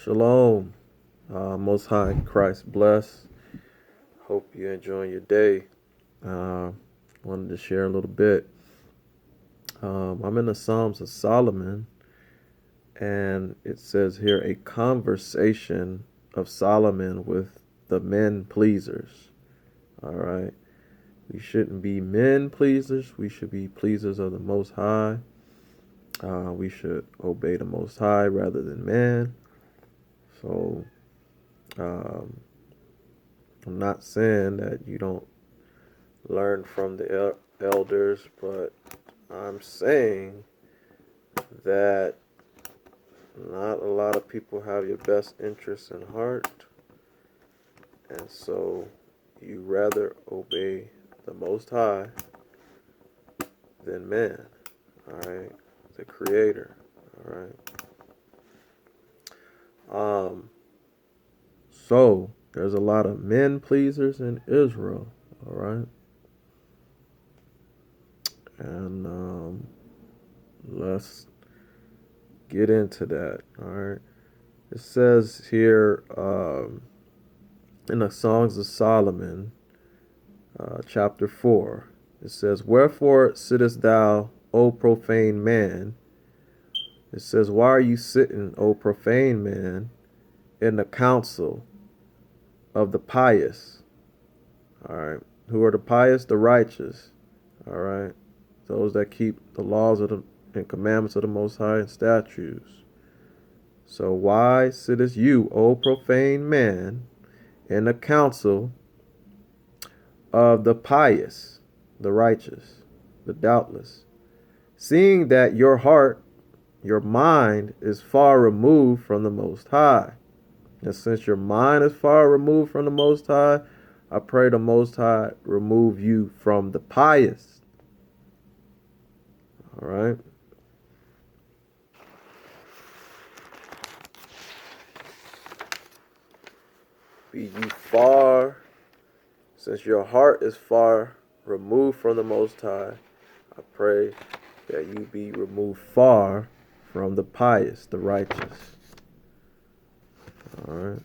Shalom. Most High Christ bless. Hope you're enjoying your day. Wanted to share a little bit. I'm in the Psalms of Solomon, and it says here a conversation of Solomon with the men pleasers. All right. We shouldn't be men pleasers. We should be pleasers of the Most High. We should obey the Most High rather than man. So, I'm not saying that you don't learn from the elders, but I'm saying that not a lot of people have your best interests in heart, and so you rather obey the Most High than man, all right, the Creator, all right. So there's a lot of men pleasers in Israel, all right, and let's get into that, all right. It says here in the Songs of Solomon, chapter 4, it says, "Wherefore sittest thou, O profane man?" It says, "Why are you sitting, O profane man, in the council of the pious?" All right. Who are the pious? The righteous. All right. Those that keep the laws of and commandments of the Most High and statutes. So why sittest you, O profane man, in the council of the pious, the righteous, the doubtless, seeing that your heart, your mind, is far removed from the Most High? And since your mind is far removed from the Most High, I pray the Most High remove you from the pious. All right. Be ye far, since your heart is far removed from the Most High, I pray that you be removed far from the pious, the righteous. All right.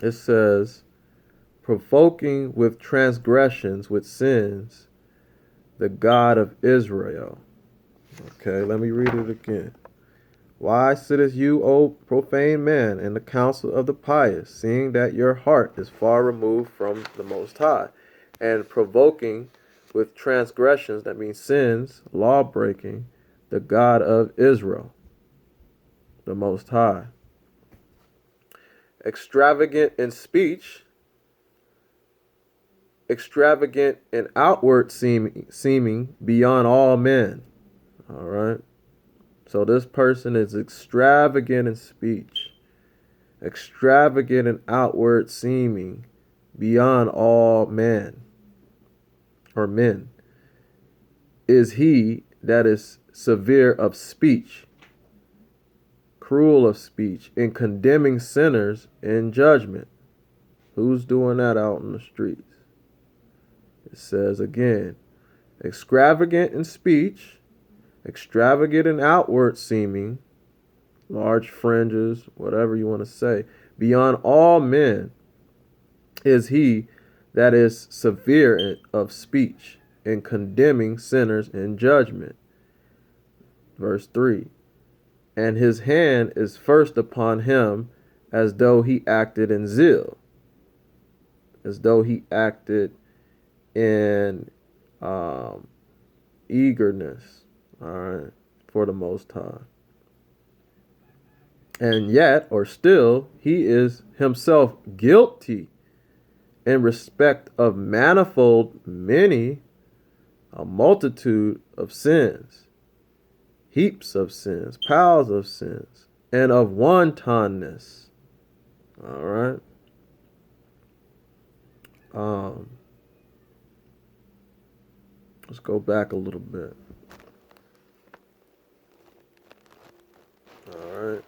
It says, provoking with transgressions, with sins, the God of Israel. Okay, let me read it again. Why sittest you, O profane man, in the council of the pious, seeing that your heart is far removed from the Most High, and provoking with transgressions, that means sins, law breaking, the God of Israel, the Most High. Extravagant in speech, extravagant in outward seeming beyond all men. All right. So this person is extravagant in speech, extravagant in outward seeming beyond all men or men. Is he that is severe of speech, cruel of speech, in condemning sinners in judgment? Who's doing that out in the streets? It says again, extravagant in speech, extravagant in outward seeming, large fringes, whatever you want to say, beyond all men is he that is severe of speech in condemning sinners in judgment. Verse 3, and his hand is first upon him as though he acted in zeal, as though he acted in eagerness, all right, for the Most High. And yet, or still, he is himself guilty in respect of manifold many, a multitude of sins, heaps of sins, piles of sins, and of wantonness. All right. Let's go back a little bit. All right.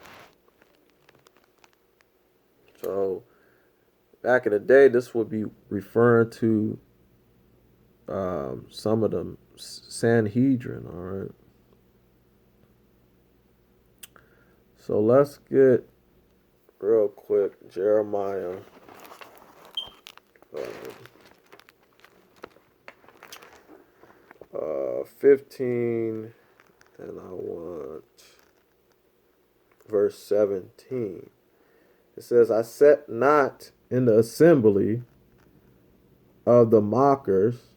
So back in the day, this would be referring to some of the Sanhedrin. All right. So let's get real quick Jeremiah 15, and I want verse 17. It says, I sat not in the assembly of the mockers,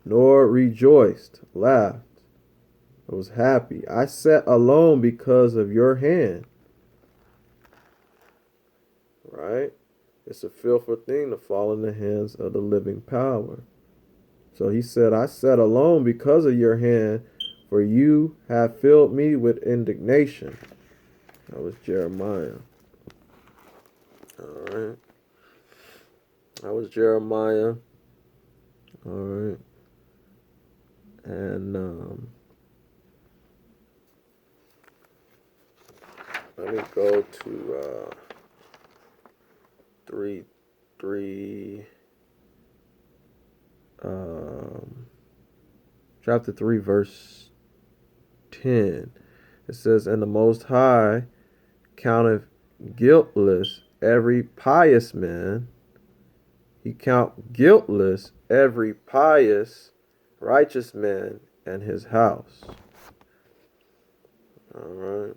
nor rejoiced, laughed, I was happy. I sat alone because of your hand. Right? It's a fearful thing to fall in the hands of the living power. So he said, I sat alone because of your hand, for you have filled me with indignation. That was Jeremiah. All right. That was Jeremiah. All right. And let me go to chapter 3, verse 10. It says, and the Most High counteth guiltless every pious man. He count guiltless every pious, righteous man and his house. All right.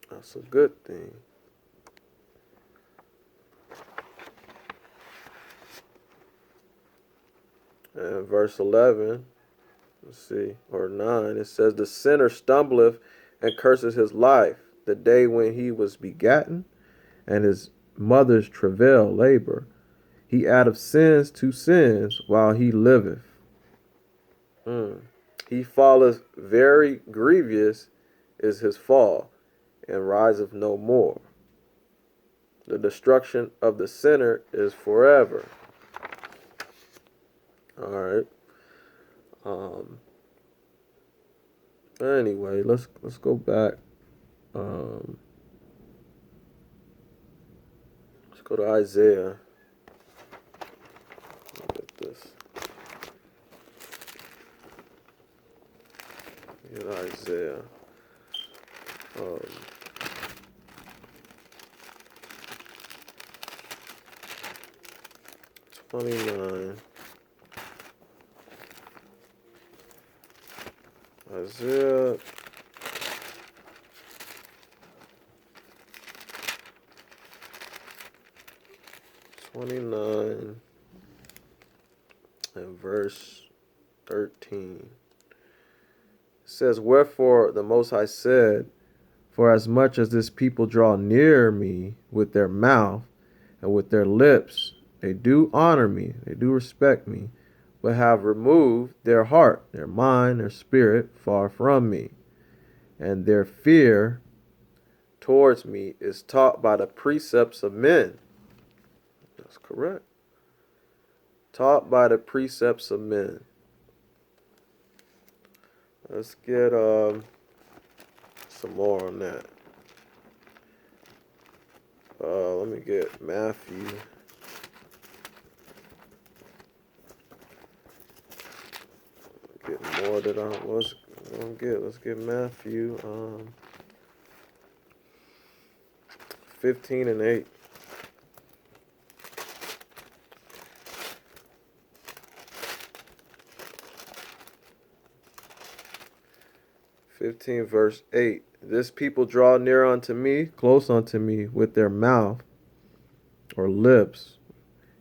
That's a good thing. And verse 11, let's see, or 9, it says, the sinner stumbleth and curses his life, the day when he was begotten, and his mother's travail labor. He addeth sins to sins while he liveth. He falleth very grievous is his fall, and riseth no more. The destruction of the sinner is forever. All right. Anyway, let's go back. Let's go to Isaiah. Look at this. In Isaiah. 29. Isaiah 29 and verse 13. It says, wherefore the Most High said, for as much as this people draw near me with their mouth and with their lips, they do honor me, they do respect me, but have removed their heart, their mind, their spirit far from me. And their fear towards me is taught by the precepts of men. That's correct. Taught by the precepts of men. Let's get some more on that. Let me get Matthew. Get more that I was gonna get. Let's get Matthew 15 and 8. Verse 8. This people draw near unto me, close unto me, with their mouth or lips,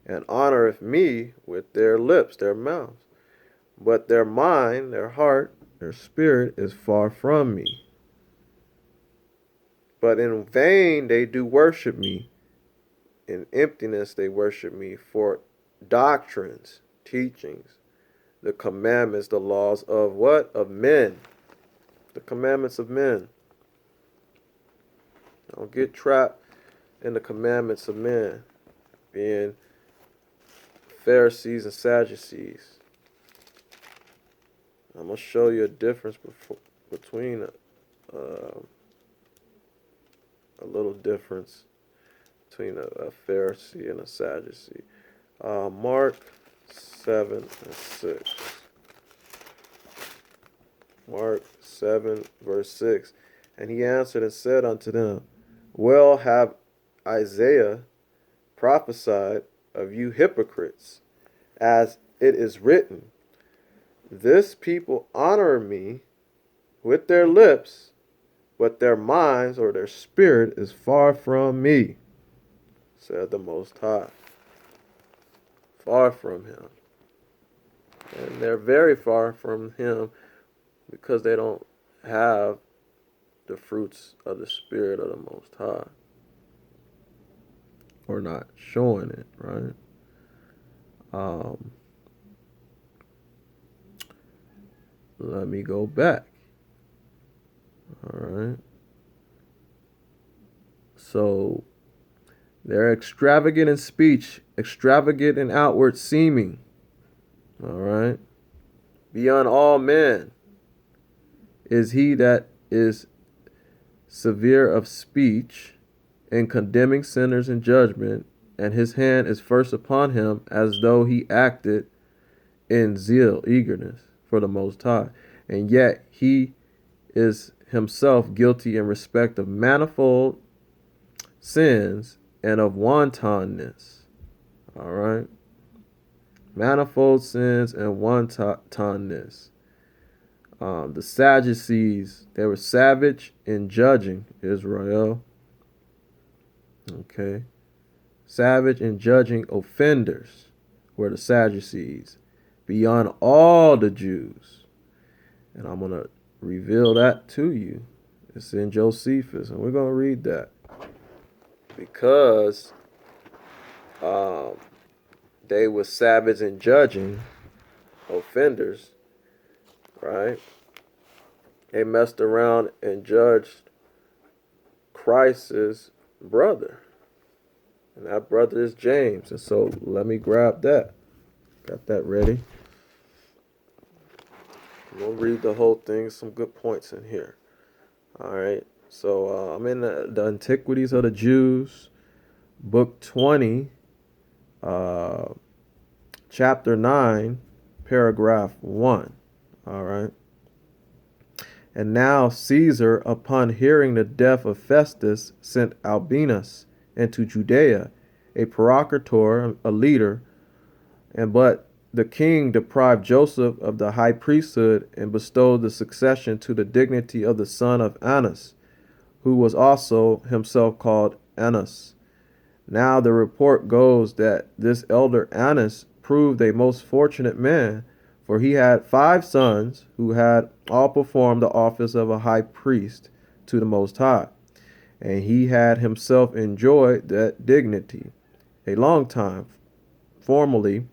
and honoreth me with their lips, their mouths. But their mind, their heart, their spirit is far from me. But in vain they do worship me. In emptiness they worship me for doctrines, teachings, the commandments, the laws of what? Of men. The commandments of men. Don't get trapped in the commandments of men, being Pharisees and Sadducees. I'm going to show you a difference between a little difference between a Pharisee and a Sadducee. Mark 7 and 6. Mark 7 verse 6. And he answered and said unto them, Well have Isaiah prophesied of you hypocrites, as it is written, This people honor me with their lips, but their minds or their spirit is far from me, said the Most High. Far from him. And they're very far from him because they don't have the fruits of the Spirit of the Most High. Or not showing it, right? Let me go back. All right. So they're extravagant in speech, extravagant in outward seeming. All right. Beyond all men is he that is severe of speech in condemning sinners in judgment, and his hand is first upon him, as though he acted in zeal, eagerness for the Most High. And yet he is himself guilty in respect of manifold sins and of wantonness. All right. Manifold sins and wantonness. The Sadducees, they were savage in judging Israel. Okay. Savage in judging offenders were the Sadducees, beyond all the Jews. And I'm going to reveal that to you. It's in Josephus, and we're going to read that. Because they were savage in judging offenders, right? They messed around and judged Christ's brother. And that brother is James. And so let me grab that. Got that ready. We'll read the whole thing. Some good points in here. All right. So I'm in the Antiquities of the Jews, book 20, chapter 9, paragraph 1. All right. And now Caesar, upon hearing the death of Festus, sent Albinus into Judea, a procurator, a leader, but the king deprived Joseph of the high priesthood and bestowed the succession to the dignity of the son of Annas, who was also himself called Annas. Now the report goes that this elder Annas proved a most fortunate man, for he had 5 sons who had all performed the office of a high priest to the Most High, and he had himself enjoyed that dignity a long time formerly,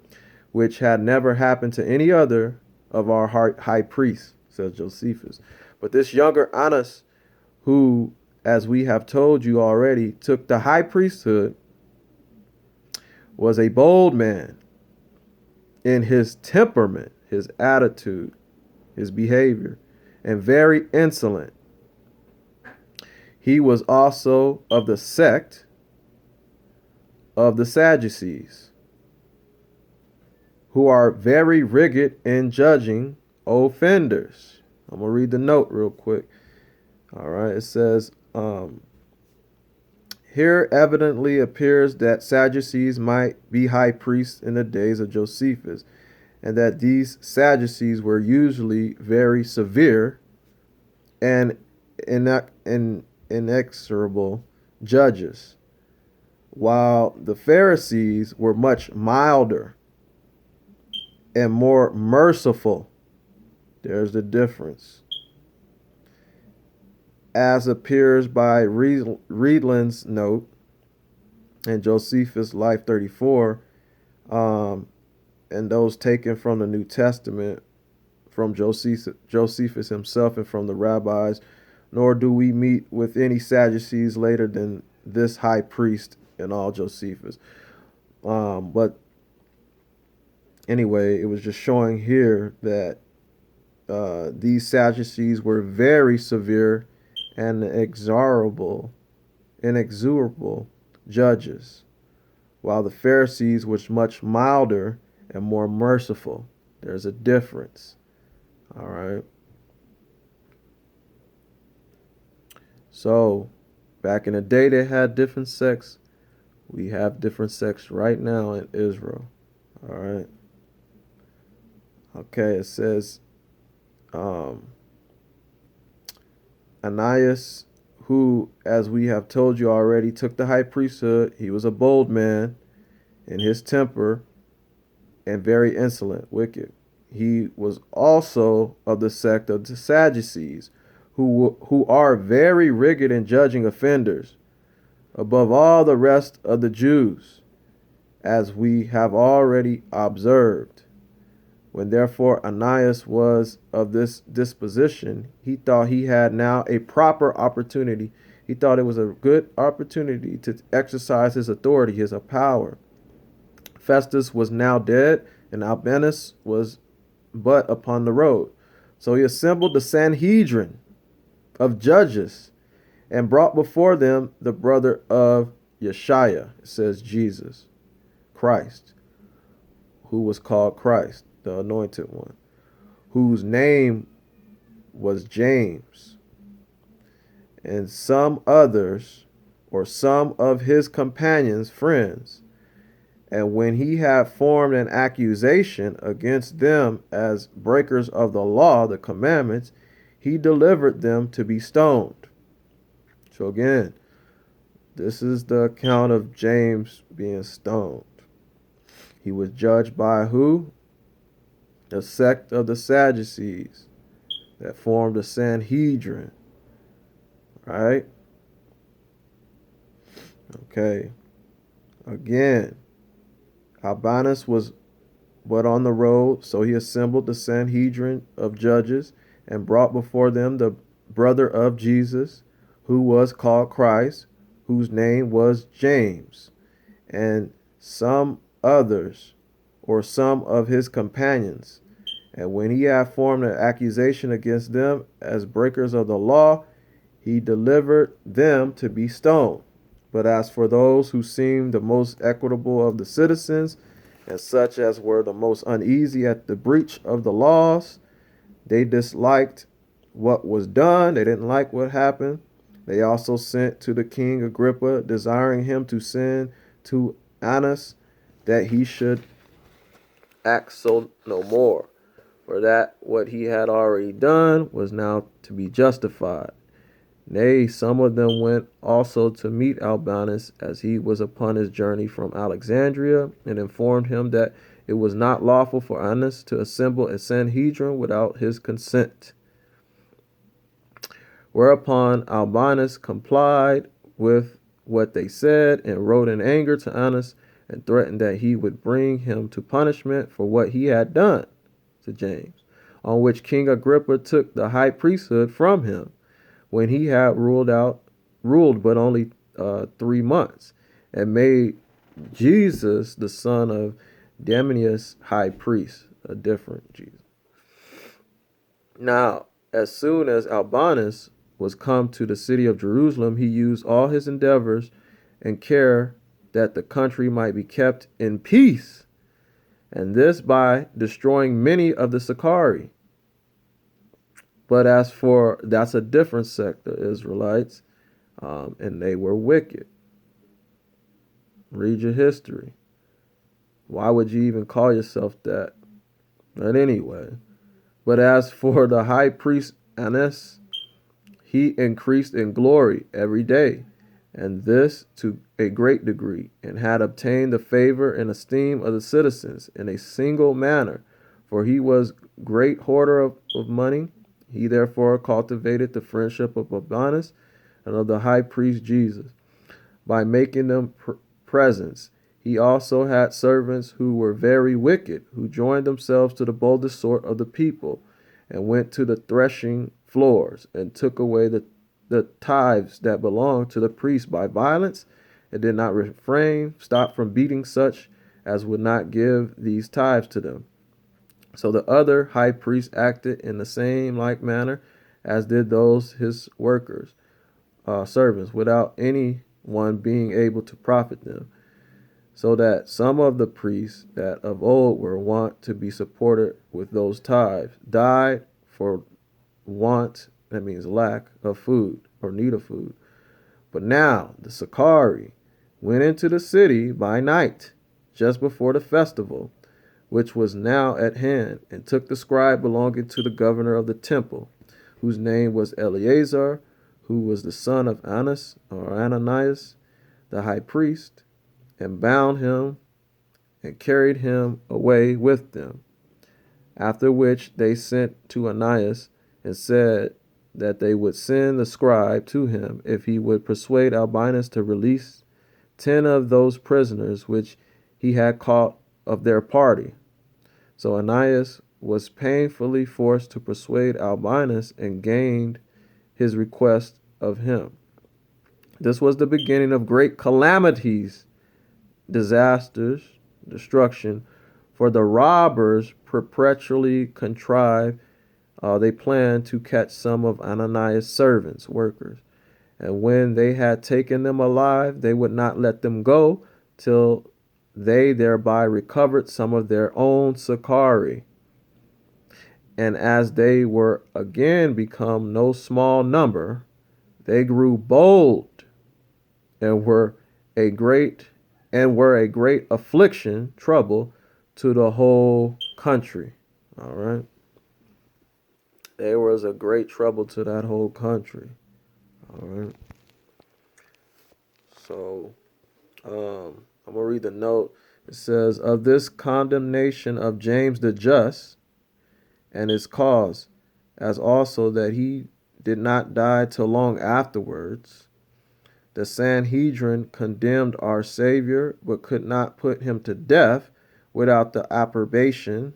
which had never happened to any other of our high priests, says Josephus. But this younger Annas, who, as we have told you already, took the high priesthood, was a bold man in his temperament, his attitude, his behavior, and very insolent. He was also of the sect of the Sadducees, who are very rigid in judging offenders. I'm going to read the note real quick. All right, it says, here evidently appears that Sadducees might be high priests in the days of Josephus, and that these Sadducees were usually very severe and inexorable judges, while the Pharisees were much milder and more merciful. There's the difference. As appears by Reedland's note and Josephus' Life 34, and those taken from the New Testament, from Josephus himself and from the rabbis, nor do we meet with any Sadducees later than this high priest in all Josephus. But anyway, it was just showing here that these Sadducees were very severe and inexorable judges, while the Pharisees were much milder and more merciful. There's a difference. All right. So, back in the day, they had different sects. We have different sects right now in Israel. All right. Okay, it says um, Ananias, who, as we have told you already, took the high priesthood. He was a bold man in his temper and very insolent, wicked. He was also of the sect of the Sadducees, who are very rigid in judging offenders, above all the rest of the Jews, as we have already observed. When therefore Ananias was of this disposition, he thought he had now a proper opportunity. He thought it was a good opportunity to exercise his authority, his power. Festus was now dead, and Albinus was but upon the road. So he assembled the Sanhedrin of judges and brought before them the brother of Yeshua, it says Jesus, Christ, who was called Christ, the anointed one, whose name was James, and some others, or some of his companions, friends. And when he had formed an accusation against them as breakers of the law, the commandments, he delivered them to be stoned. So again, this is the account of James being stoned. He was judged by who? The sect of the Sadducees that formed the Sanhedrin. Right? Okay. Again, Albinus was but on the road, so he assembled the Sanhedrin of judges and brought before them the brother of Jesus, who was called Christ, whose name was James, and some others, or some of his companions. And when he had formed an accusation against them as breakers of the law, he delivered them to be stoned. But as for those who seemed the most equitable of the citizens, and such as were the most uneasy at the breach of the laws, they disliked what was done. They didn't like what happened. They also sent to the king Agrippa, desiring him to send to Annas that he should act so no more, for that what he had already done was now to be justified. Nay, some of them went also to meet Albinus as he was upon his journey from Alexandria, and informed him that it was not lawful for Annas to assemble a Sanhedrin without his consent. Whereupon Albinus complied with what they said, and wrote in anger to Annas, and threatened that he would bring him to punishment for what he had done to James. On which King Agrippa took the high priesthood from him, when he had ruled but only 3 months, and made Jesus the son of Domitius high priest, a different Jesus. Now, as soon as Albinus was come to the city of Jerusalem, he used all his endeavors and care that the country might be kept in peace, and this by destroying many of the Sicarii. But as for, that's a different sect, the Israelites, and they were wicked. Read your history. Why would you even call yourself that? But anyway, but as for the high priest Annas, he increased in glory every day, and this to a great degree, and had obtained the favor and esteem of the citizens in a single manner, for he was great hoarder of money. He therefore cultivated the friendship of Albinus and of the high priest Jesus, by making them presents. He also had servants who were very wicked, who joined themselves to the boldest sort of the people, and went to the threshing floors, and took away the tithes that belonged to the priests by violence, and did not stop from beating such as would not give these tithes to them. So the other high priest acted in the same like manner as did those his workers, servants, without any one being able to profit them. So that some of the priests that of old were wont to be supported with those tithes died for want, that means lack, of food. or need of food. But now the Sicarii went into the city by night, just before the festival, which was now at hand, and took the scribe belonging to the governor of the temple, whose name was Eleazar, who was the son of Annas or Ananias, the high priest, and bound him and carried him away with them. After which they sent to Ananias and said that they would send the scribe to him if he would persuade Albinus to release 10 of those prisoners which he had caught of their party. So Ananias was painfully forced to persuade Albinus and gained his request of him. This was the beginning of great calamities, disasters, destruction, for the robbers perpetually contrived. They planned to catch some of Ananias' servants, workers, and when they had taken them alive, they would not let them go till they thereby recovered some of their own Sicarii. And as they were again become no small number, they grew bold and were a great affliction, trouble to the whole country. All right. There was a great trouble to that whole country. All right. So, I'm going to read the note. It says, of this condemnation of James the just and his cause, as also that he did not die till long afterwards, the Sanhedrin condemned our Savior, but could not put him to death without the approbation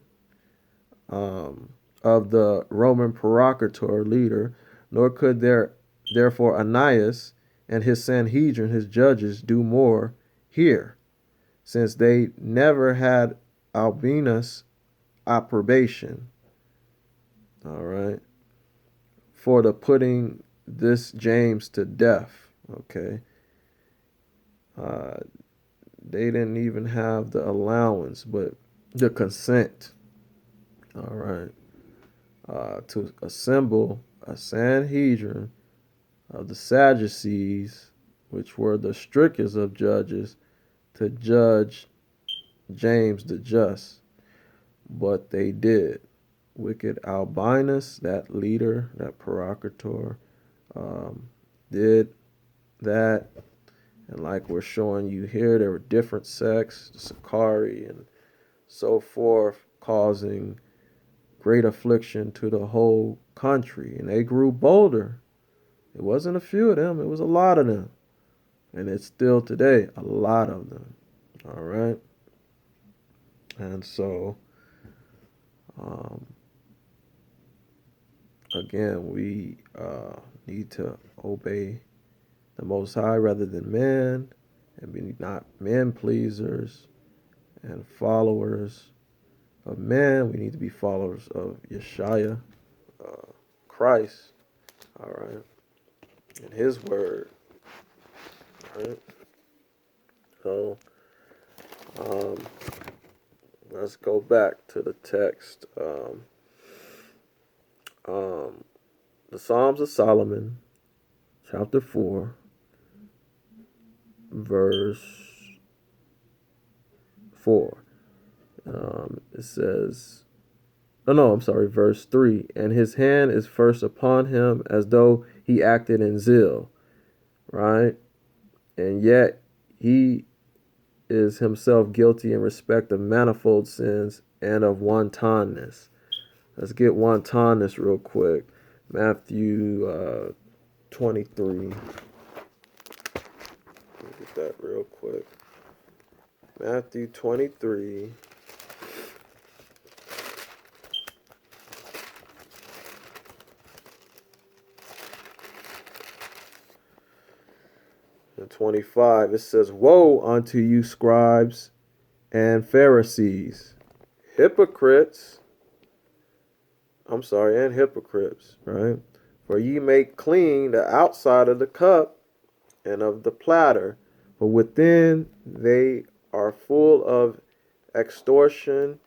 of the Roman procurator leader, nor could therefore Ananias and his Sanhedrin, his judges, do more here, since they never had Albinus' approbation. All right. For the putting this James to death. Okay. They didn't even have the allowance, but the consent. All right. To assemble a Sanhedrin of the Sadducees, which were the strictest of judges, to judge James the just. But they did. Wicked Albinus, that leader, that procurator, did that. And like we're showing you here, there were different sects, the Sicarii and so forth, causing great affliction to the whole country. And they grew bolder. It wasn't a few of them, it was a lot of them. And it's still today a lot of them. All right. And so, again, we need to obey the Most High rather than man, and be not men pleasers and followers of men. We need to be followers of Yeshua, Christ, all right, and his word, all right. So, let's go back to the text. The Psalms of Solomon, chapter 4, verse 4. It says, verse 3. And his hand is first upon him as though he acted in zeal, right? And yet he is himself guilty in respect of manifold sins and of wantonness. Let's get wantonness real quick. Matthew 23. Let me get that real quick. Matthew 23. And 25, it says, woe unto you, scribes and Pharisees, and hypocrites, right? For ye make clean the outside of the cup and of the platter, but within they are full of extortion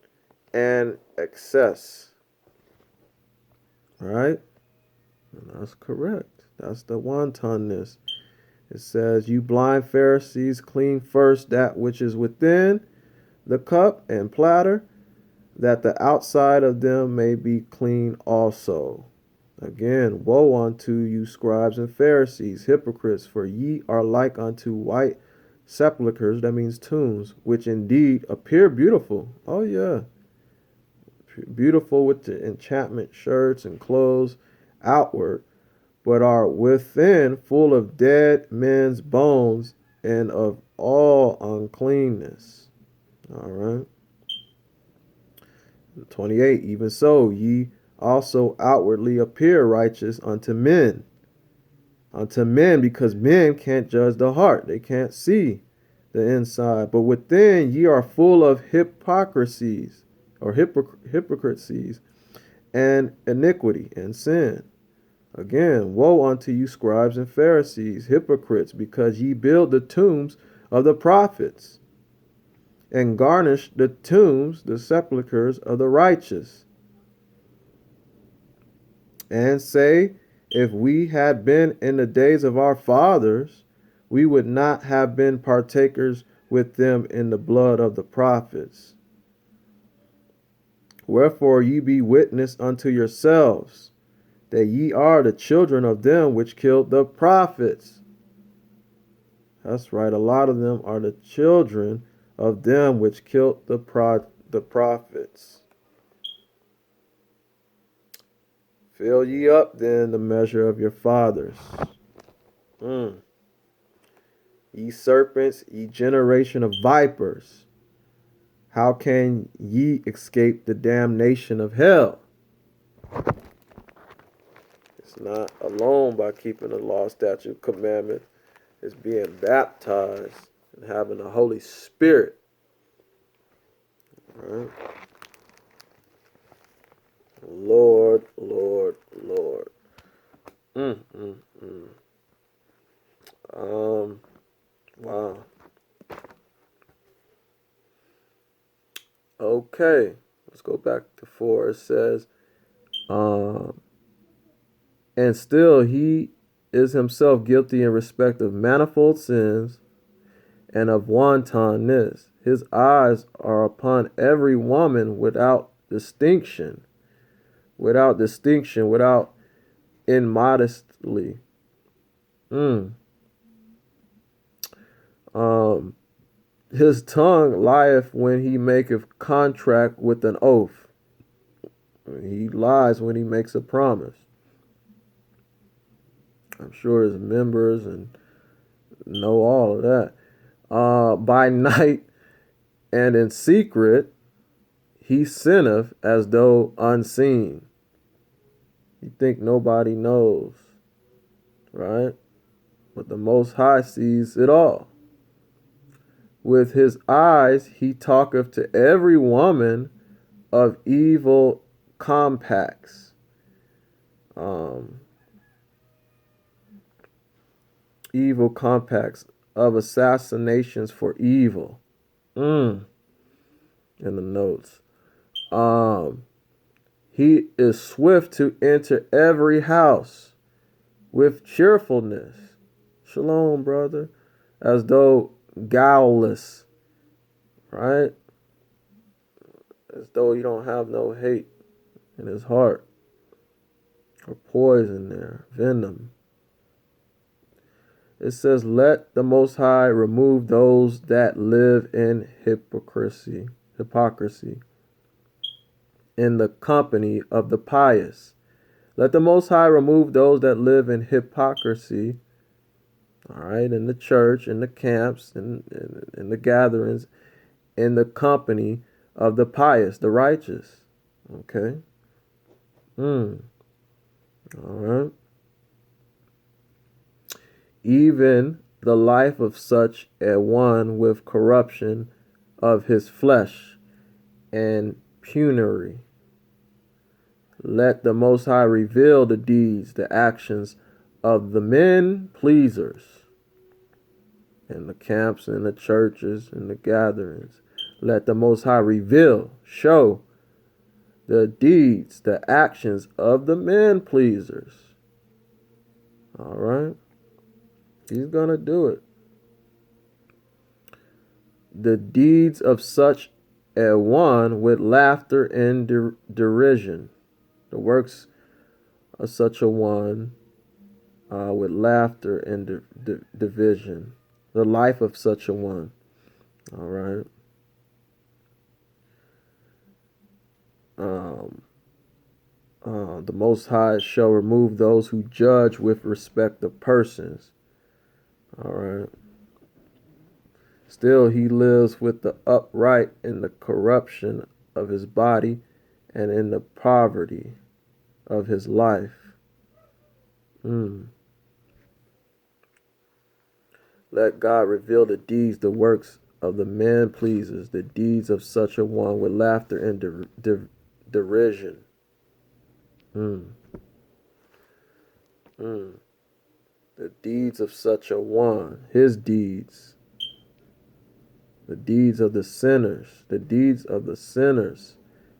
and excess. Right? And that's correct. That's the wantonness. It says, you blind Pharisees, clean first that which is within the cup and platter, that the outside of them may be clean also. Again, woe unto you, scribes and Pharisees, hypocrites, for ye are like unto white sepulchres, that means tombs, which indeed appear beautiful. Oh, yeah. Beautiful with the enchantment shirts and clothes outward, but are within full of dead men's bones and of all uncleanness. All right. 28. Even so, ye also outwardly appear righteous unto men. Unto men, because men can't judge the heart. They can't see the inside. But within ye are full of hypocrisies, or hypocrisies, and iniquity and sin. Again, woe unto you, scribes and Pharisees, hypocrites, because ye build the tombs of the prophets, and garnish the tombs, the sepulchres of the righteous, and say, if we had been in the days of our fathers, we would not have been partakers with them in the blood of the prophets. Wherefore ye be witness unto yourselves, that ye are the children of them which killed the prophets. That's right, a lot of them are the children of them which killed the prophets. Fill ye up then the measure of your fathers. Ye serpents, ye generation of vipers, how can ye escape the damnation of hell? It's not alone by keeping the law, statute, commandment. It's being baptized and having the Holy Spirit. All right. Lord, Lord, Lord. Wow. Okay. Let's go back to 4. It says, and still he is himself guilty in respect of manifold sins and of wantonness. His eyes are upon every woman without distinction, without immodestly. His tongue lieth when he maketh contract with an oath. He lies when he makes a promise. I'm sure his members and know all of that. By night and in secret, he sinneth as though unseen. You think nobody knows, right? But the Most High sees it all. With his eyes he talketh to every woman of evil compacts. Evil compacts of assassinations for evil. In the notes. He is swift to enter every house with cheerfulness. Shalom, brother. As though guileless. Right? As though he don't have no hate in his heart. Or poison there. Venom. It says, let the Most High remove those that live in hypocrisy, in the company of the pious. Let the Most High remove those that live in hypocrisy, all right, in the church, in the camps, in the gatherings, in the company of the pious, the righteous. Okay? All right. Even the life of such a one with corruption of his flesh and penury. Let the Most High reveal the deeds, the actions of the men pleasers in the camps, in the churches, in the gatherings. Let the Most High reveal, show the deeds, the actions of the men pleasers. All right? He's going to do it. The deeds of such a one with laughter and derision. The works of such a one with laughter and division. The life of such a one. All right. The Most High shall remove those who judge with respect of persons. All right. Still, he lives with the upright in the corruption of his body and in the poverty of his life. Let God reveal the deeds, the works of the man pleasers, the deeds of such a one with laughter and derision. The deeds of such a one, his deeds, the deeds of the sinners,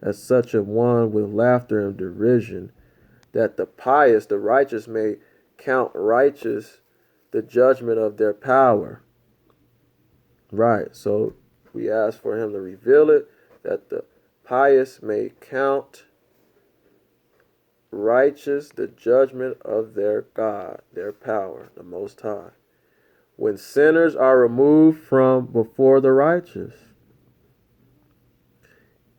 as such a one with laughter and derision, that the pious, the righteous may count righteous the judgment of their power. Right, so we ask for him to reveal it, that the pious may count righteous the judgment of their God, their power, the Most High, when sinners are removed from before the righteous,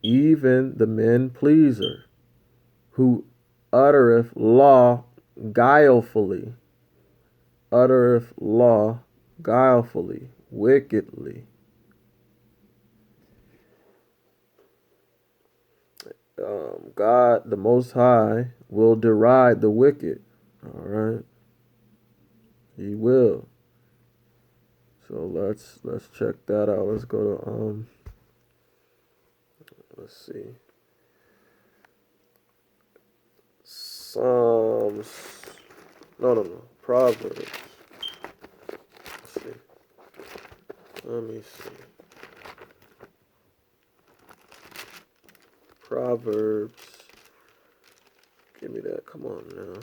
even the men pleaser, who uttereth law guilefully, wickedly. God, the Most High, will deride the wicked. All right, He will. So let's check that out. Let's go to let's see, Psalms. No. Proverbs. Let's see. Let me see. Proverbs. Give me that. Come on now.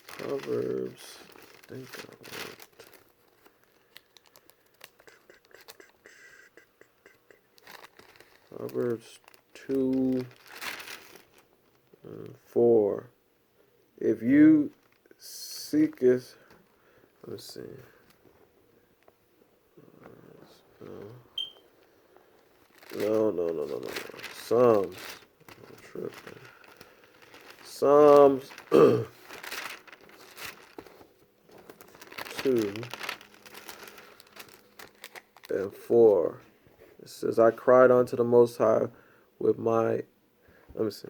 Proverbs. I think I want. Proverbs 2 and 4. If you seeketh, let's see. No. Psalms. I'm tripping. Psalms 2 and 4. It says, I cried unto the Most High with my, let me see.